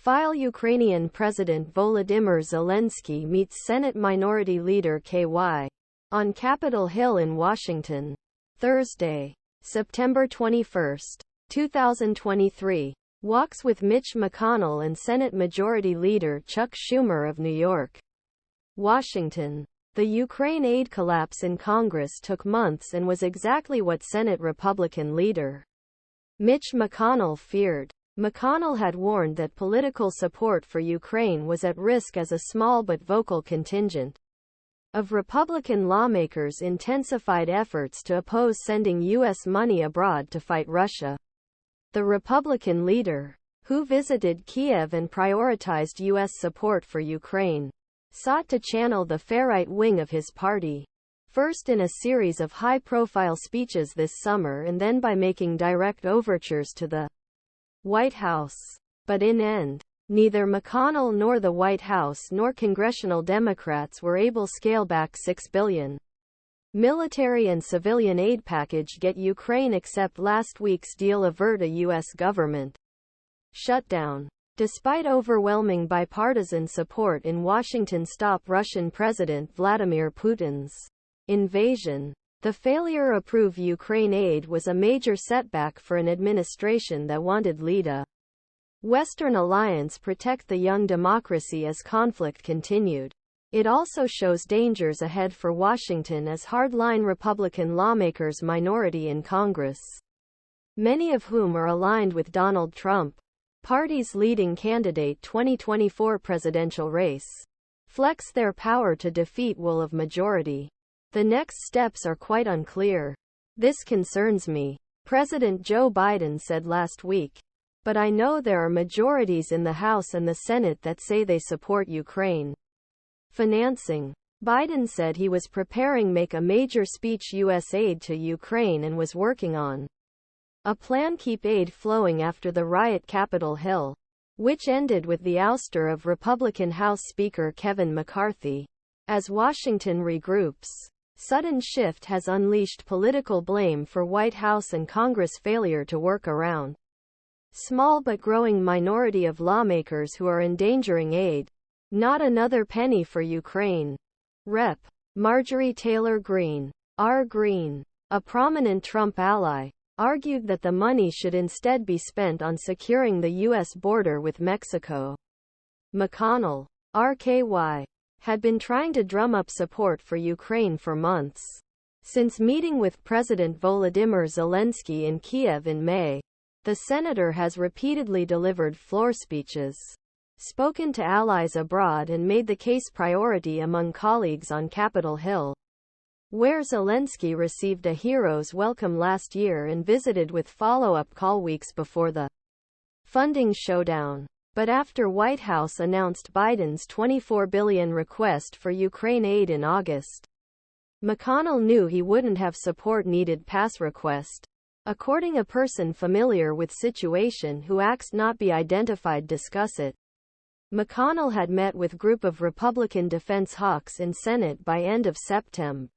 File Ukrainian President Volodymyr Zelenskyy meets Senate Minority Leader KY on Capitol Hill in Washington. Thursday, September 21, 2023. Walks with Mitch McConnell and Senate Majority Leader Chuck Schumer of New York. Washington. The Ukraine aid collapse in Congress took months and was exactly what Senate Republican leader Mitch McConnell feared. McConnell had warned that political support for Ukraine was at risk as a small but vocal contingent of Republican lawmakers intensified efforts to oppose sending U.S. money abroad to fight Russia. The Republican leader, who visited Kiev and prioritized U.S. support for Ukraine, sought to channel the far-right wing of his party, first in a series of high-profile speeches this summer and then by making direct overtures to the White House. But in end, neither McConnell nor the White House nor congressional Democrats were able to scale back $6 billion military and civilian aid package get Ukraine except last week's deal avert a U.S. government shutdown. Despite overwhelming bipartisan support in Washington to stop Russian President Vladimir Putin's invasion, the failure to approve Ukraine aid was a major setback for an administration that wanted to lead a Western alliance protect the young democracy as conflict continued. It also shows dangers ahead for Washington as hardline Republican lawmakers minority in Congress, many of whom are aligned with Donald Trump, party's leading candidate 2024 presidential race, flex their power to defeat will of majority. The next steps are quite unclear. This concerns me, President Joe Biden said last week. But I know there are majorities in the House and the Senate that say they support Ukraine financing. Biden said he was preparing to make a major speech U.S. aid to Ukraine and was working on a plan to keep aid flowing after the riot Capitol Hill, which ended with the ouster of Republican House Speaker Kevin McCarthy. As Washington regroups, sudden shift has unleashed political blame for White House and Congress failure to work around small but growing minority of lawmakers who are endangering aid. Not another penny for Ukraine. Rep. Marjorie Taylor Greene, R-Greene, a prominent Trump ally, argued that the money should instead be spent on securing the U.S. border with Mexico. McConnell, RKY, had been trying to drum up support for Ukraine for months. Since meeting with President Volodymyr Zelenskyy in Kiev in May, the senator has repeatedly delivered floor speeches, spoken to allies abroad and made the case priority among colleagues on Capitol Hill, where Zelenskyy received a hero's welcome last year and visited with follow-up call weeks before the funding showdown. But after White House announced Biden's $24 billion request for Ukraine aid in August, McConnell knew he wouldn't have support needed pass request. According a person familiar with situation who asked not be identified discuss it. McConnell had met with group of Republican defense hawks in Senate by end of Septemb.